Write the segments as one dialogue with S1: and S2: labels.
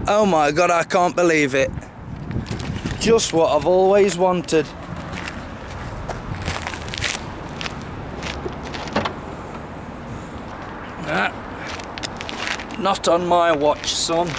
S1: Oh my god, I can't believe it. Just what I've always wanted. Nah, not on my watch, son.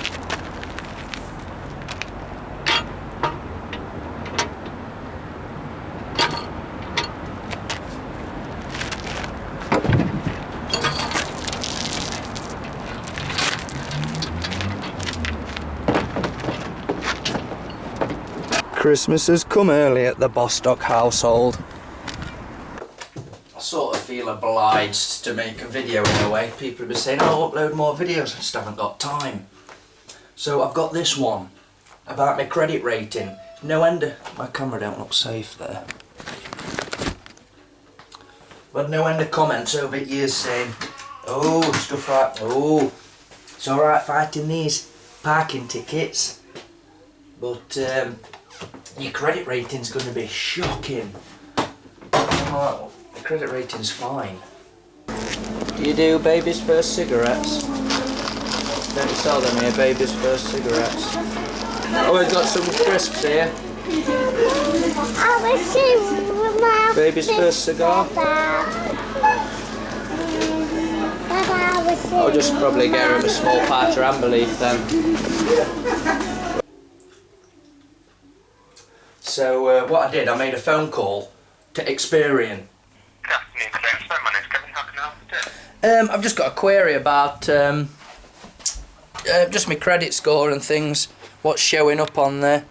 S1: Christmas has come early at the Bostock household. I sort of feel obliged to make a video in a way. People have been saying, oh, upload more videos, I just haven't got time. So I've got this one about my credit rating. No end of... my camera don't look safe there. But no end of comments over years saying, oh, stuff like, oh, it's alright fighting these parking tickets, but your credit rating's going to be shocking. Oh, the credit rating's fine. Do you do baby's first cigarettes? Don't you sell them here, baby's first cigarettes? Oh, we've got some crisps here. Baby's first cigar. I'll just probably get her a small patch of amber leaf then. So what I did, I made a phone call to Experian.
S2: Good afternoon, Chris. My name's Kevin. How can I help you today?
S1: I've just got a query about just my credit score and things. What's showing up on there?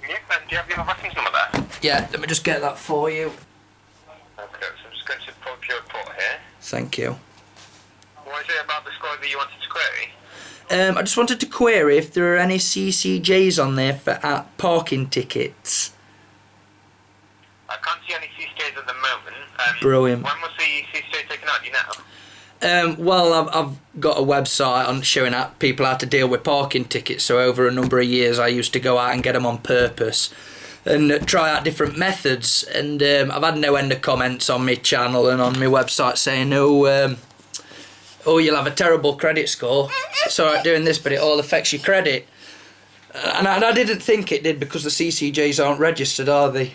S2: Yeah, do you have your reference number there?
S1: Yeah, let me just get that for you.
S2: Okay, so I'm just going to pull up your report here.
S1: Thank you.
S2: What is it about the score that you wanted to query?
S1: I just wanted to query if there are any CCJs on there for parking tickets.
S2: I can't see any CCJs at the moment.
S1: Brilliant.
S2: When was the CCJ taken out, do you know?
S1: Well, I've got a website on showing how people how to deal with parking tickets. So over a number of years, I used to go out and get them on purpose and try out different methods. And I've had no end of comments on my channel and on my website saying, oh, you'll have a terrible credit score. It's alright doing this, but it all affects your credit. And I didn't think it did because the CCJs aren't registered, are they?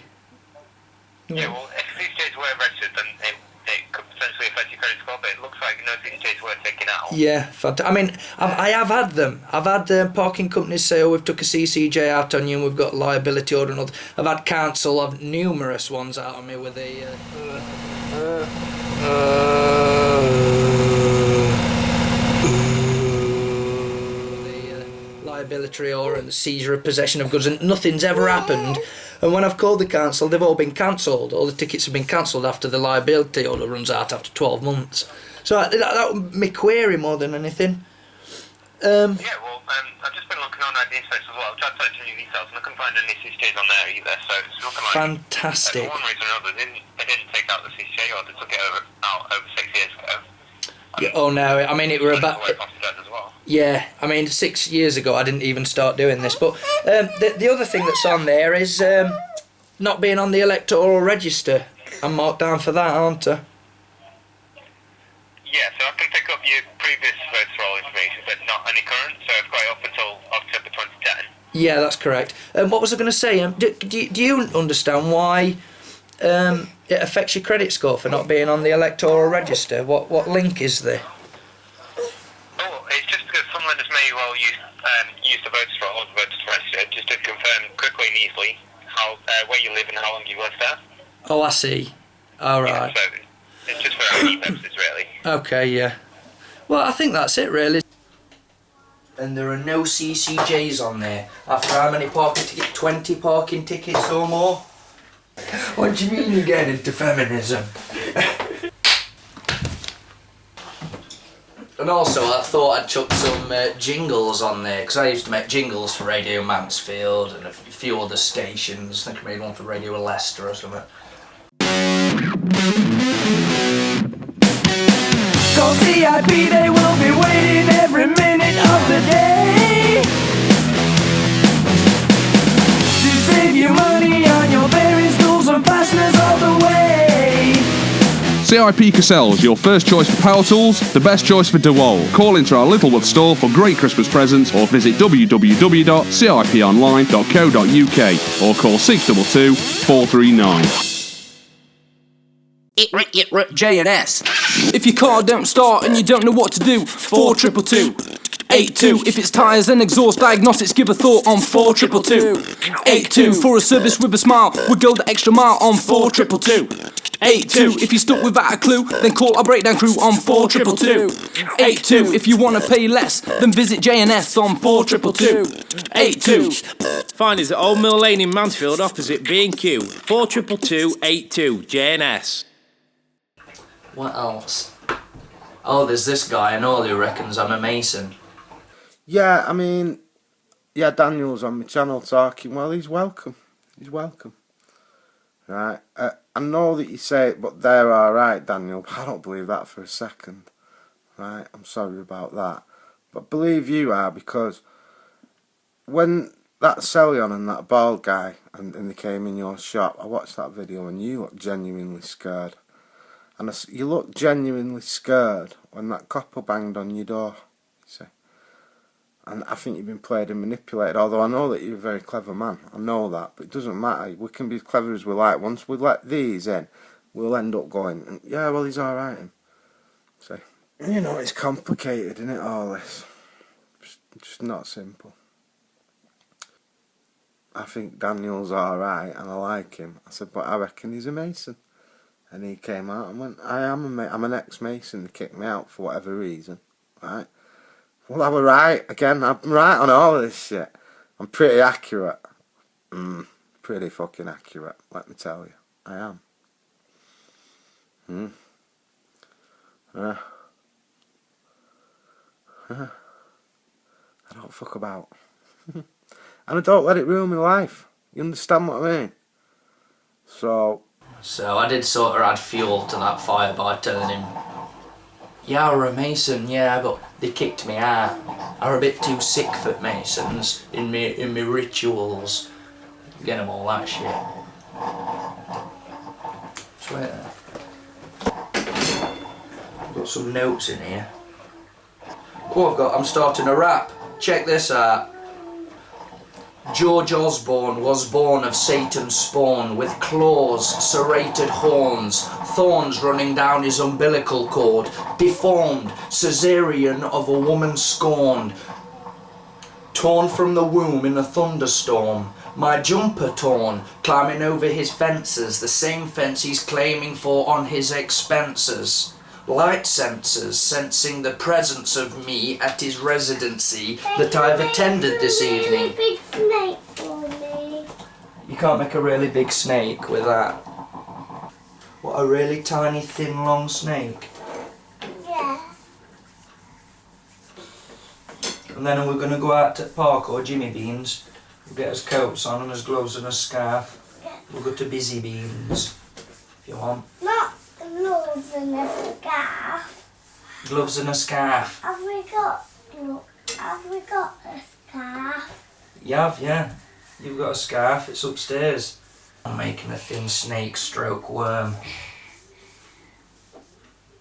S2: Yeah, well, if CCJs were registered, then it could potentially affect your credit score, but it looks like no CCJs were taken out.
S1: Yeah, I mean, I have had them. I've had parking companies say, oh, we've took a CCJ out on you and we've got liability order and all. I've had council of numerous ones out on me with a... liability order and the seizure of possession of goods, and nothing's ever happened. And when I've called the council, they've all been cancelled. All the tickets have been cancelled after the liability order runs out after 12 months. So that was my query more than anything.
S2: Yeah, well, I've just been looking on ID Inspector as well. I've tried searching your details and I couldn't find any CCJs on there either, so it's looking like...
S1: Fantastic.
S2: For one reason or another, they didn't take out the CCJ, or they took it out over 6 years ago.
S1: Yeah, oh no, I mean it were about... Yeah, I mean 6 years ago I didn't even start doing this, but the other thing that's on there is not being on the electoral register. I'm marked down for that, aren't I?
S2: Yeah, so I can pick up your previous voter roll information, but not any current, so I've got it up until October 2010.
S1: Yeah, that's correct. What was I going to say? Do you understand why it affects your credit score for not being on the electoral register? What link is there?
S2: Oh, it's just because some lenders may well use the voter roll or the voter register just to confirm quickly and easily where you live and how long you lived there.
S1: Oh, I see. All right.
S2: Yeah, so it's just for ID purposes, really.
S1: Okay, yeah. Well, I think that's it, really. And there are no CCJs on there. After how many parking tickets? 20 parking tickets or more? What do you mean you're getting into feminism? And also, I thought I'd chuck some jingles on there, because I used to make jingles for Radio Mansfield and a few other stations. I think I made one for Radio Leicester or something.
S3: Call CIP, they will be waiting every minute of the day to save you money on your bearings, tools and fasteners all the way.
S4: CIP Cassell's, your first choice for power tools, the best choice for DeWalt. Call into our Littlewood store for great Christmas presents or visit www.ciponline.co.uk or call 622 439.
S3: J&S. If your car don't start and you don't know what to do, 4222. 82. If it's tyres and exhaust diagnostics, give a thought on 4222. 82. For a service with a smile, we'll go the extra mile on 4222. 82. If you're stuck without a clue, then call our breakdown crew on 4222. 82. If you want to pay less, then visit J&S on 4222. 82.
S5: Find us at Old Mill Lane in Mansfield opposite B&Q. 42282 J&S.
S1: What else? Oh, there's this guy, and all who reckons I'm a Mason.
S6: Yeah, I mean, yeah, Daniel's on my channel talking. Well, he's welcome. He's welcome. Right. I know that you say it, but they're alright, Daniel. But I don't believe that for a second. Right. I'm sorry about that. But believe you are, because when that Celion and that bald guy and they came in your shop, I watched that video and you looked genuinely scared. And you looked genuinely scared when that copper banged on your door. You see. And I think you've been played and manipulated, although I know that you're a very clever man. I know that, but it doesn't matter. We can be as clever as we like. Once we let these in, we'll end up going, yeah, well, he's alright. So, you know, it's complicated, isn't it, all this? Just not simple. I think Daniel's alright, and I like him. I said, but I reckon he's a Mason. And he came out and went, I'm an ex-Mason. They kicked me out for whatever reason, right? Well, I was right. Again, I'm right on all of this shit. I'm pretty accurate. Pretty fucking accurate, let me tell you. I am. I don't fuck about. And I don't let it ruin my life. You understand what I mean? So
S1: I did sort of add fuel to that fire by telling him, yeah, we're a Mason, yeah, but they kicked me out. I'm a bit too sick for Masons in me rituals. Get them all that shit. Just wait there. Got some notes in here. Oh, I'm starting a rap. Check this out. George Osborne was born of Satan's spawn, with claws, serrated horns, thorns running down his umbilical cord, deformed, Caesarean of a woman scorned, torn from the womb in a thunderstorm, my jumper torn, climbing over his fences, the same fence he's claiming for on his expenses. Light sensors sensing the presence of me at his residency that I've attended this evening.
S7: Big snake for me.
S1: You can't make a really big snake with that. What, a really tiny, thin, long snake?
S7: Yeah.
S1: And then we're going to go out to the park or Jimmy Beans. We'll get us coats on and us gloves and a scarf. We'll go to Busy Beans if you want.
S7: Not gloves and a scarf.
S1: Gloves and a scarf.
S7: Have we got a scarf?
S1: You have, yeah. You've got a scarf, it's upstairs. I'm making a thin snake stroke worm.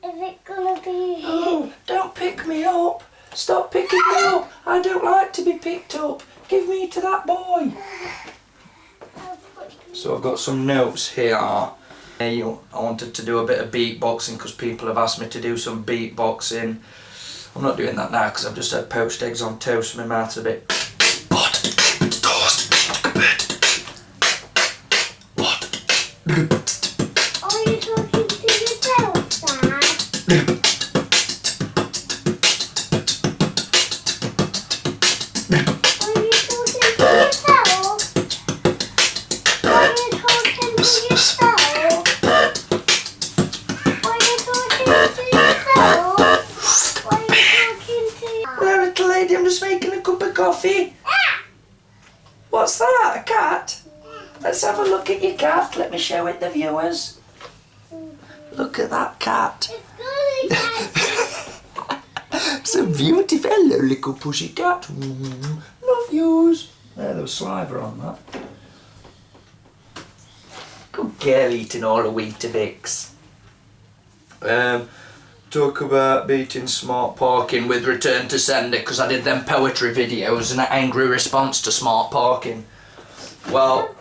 S7: Is it gonna be...
S1: Oh, don't pick me up. Stop picking me up. I don't like to be picked up. Give me to that boy. So I've got some notes here. I wanted to do a bit of beatboxing because people have asked me to do some beatboxing. I'm not doing that now because I've just had poached eggs on toast and my mouth's a bit...
S7: Are you talking to yourself, Dad? Are you talking to yourself? Are you talking to yourself? Are you talking to yourself? Are you talking to...
S1: Hello, little lady, I'm just making a cup of coffee. What's that, a cat? Let's have a look at your cat. Let me show it the viewers. Look at that cat. It's a beautiful little pushy cat. Love yous. There was saliva on that. Good girl eating all the Weetabix. Talk about beating smart parking with return to sender, because I did them poetry videos and an angry response to smart parking. Well,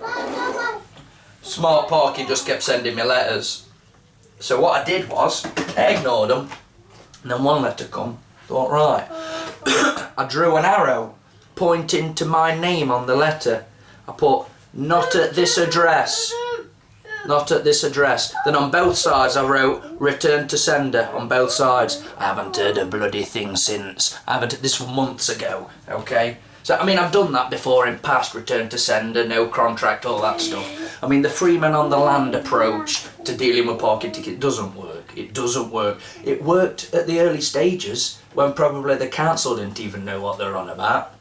S1: smart parking just kept sending me letters. So what I did was, I ignored them, and then one letter come. Thought, right. I drew an arrow pointing to my name on the letter. I put, not at this address. Not at this address. Then on both sides I wrote, return to sender on both sides. I haven't heard a bloody thing since. This was months ago, okay? So, I mean, I've done that before in past, return to sender, no contract, all that stuff. I mean, the free man on the land approach to dealing with parking tickets doesn't work. It doesn't work. It worked at the early stages when probably the council didn't even know what they're on about.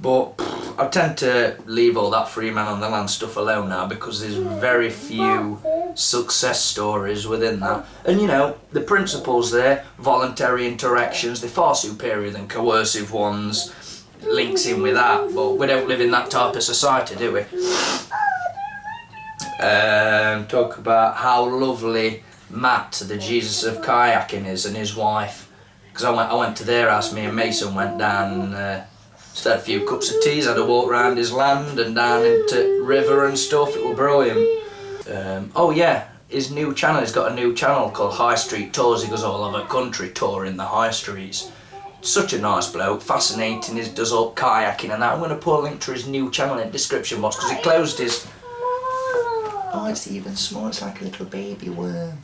S1: But I tend to leave all that free man on the land stuff alone now, because there's very few success stories within that. And you know, the principles there, voluntary interactions, they're far superior than coercive ones. Links in with that, but we don't live in that type of society, do we? Talk about how lovely Matt, the Jesus of kayaking, is, and his wife. Because I went to their house, me and Mason went down and just had a few cups of teas, had a walk around his land and down into river and stuff. It was brilliant. Oh yeah, his new channel, he's got a new channel called High Street Tours. He goes all over country touring the high streets. Such a nice bloke, fascinating, he does all kayaking and that. I'm going to put a link to his new channel in the description box, because he closed his... Oh, it's even small, it's like a little baby worm.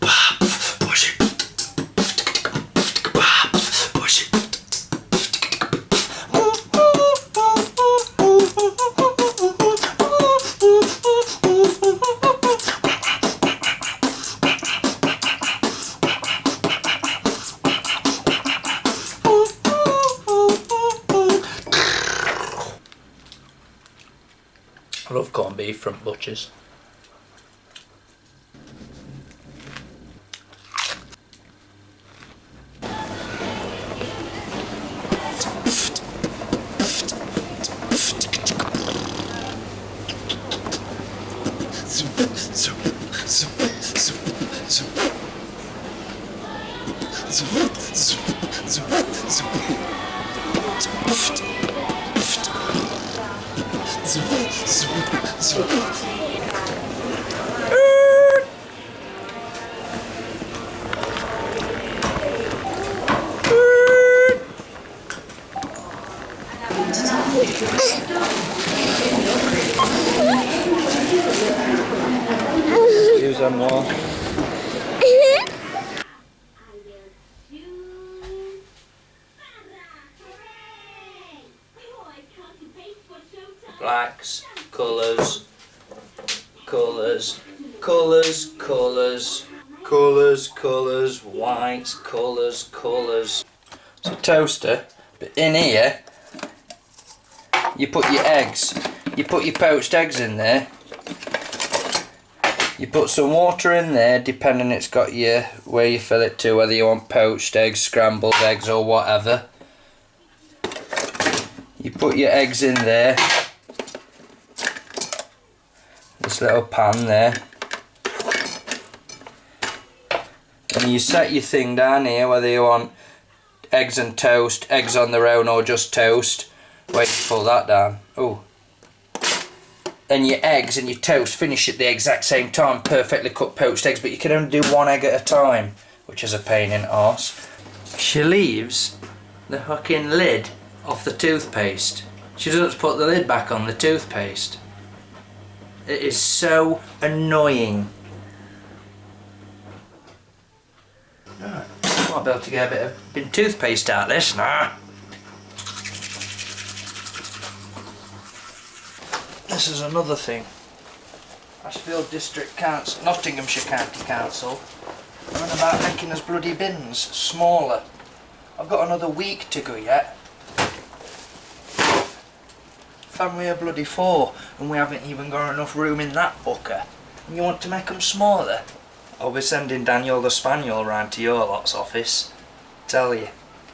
S1: Push it. Push it. I love corned beef from butchers. Excuse them all. Blacks, colours, colours, colours, colours, colours, colours, whites, colours, colours. It's a toaster, but in here you put your eggs. You put your poached eggs in there. You put some water in there, depending it's got your where you fill it to, whether you want poached eggs, scrambled eggs or whatever. You put your eggs in there. This little pan there. And you set your thing down here, whether you want eggs and toast, eggs on their own or just toast. Wait to pull that down. Oh. And your eggs and your toast finish at the exact same time, perfectly cooked poached eggs, but you can only do one egg at a time, which is a pain in the arse. She leaves the fucking lid off the toothpaste. She doesn't put the lid back on the toothpaste. It is so annoying. Right. Might be able to get a bit of toothpaste out of this now. This is another thing. Ashfield District Council, Nottinghamshire County Council, are on about making us bloody bins smaller. I've got another week to go yet. Family of bloody 4, and we haven't even got enough room in that booker. And you want to make them smaller? I'll be sending Daniel the Spaniel round to your lot's office. Tell you.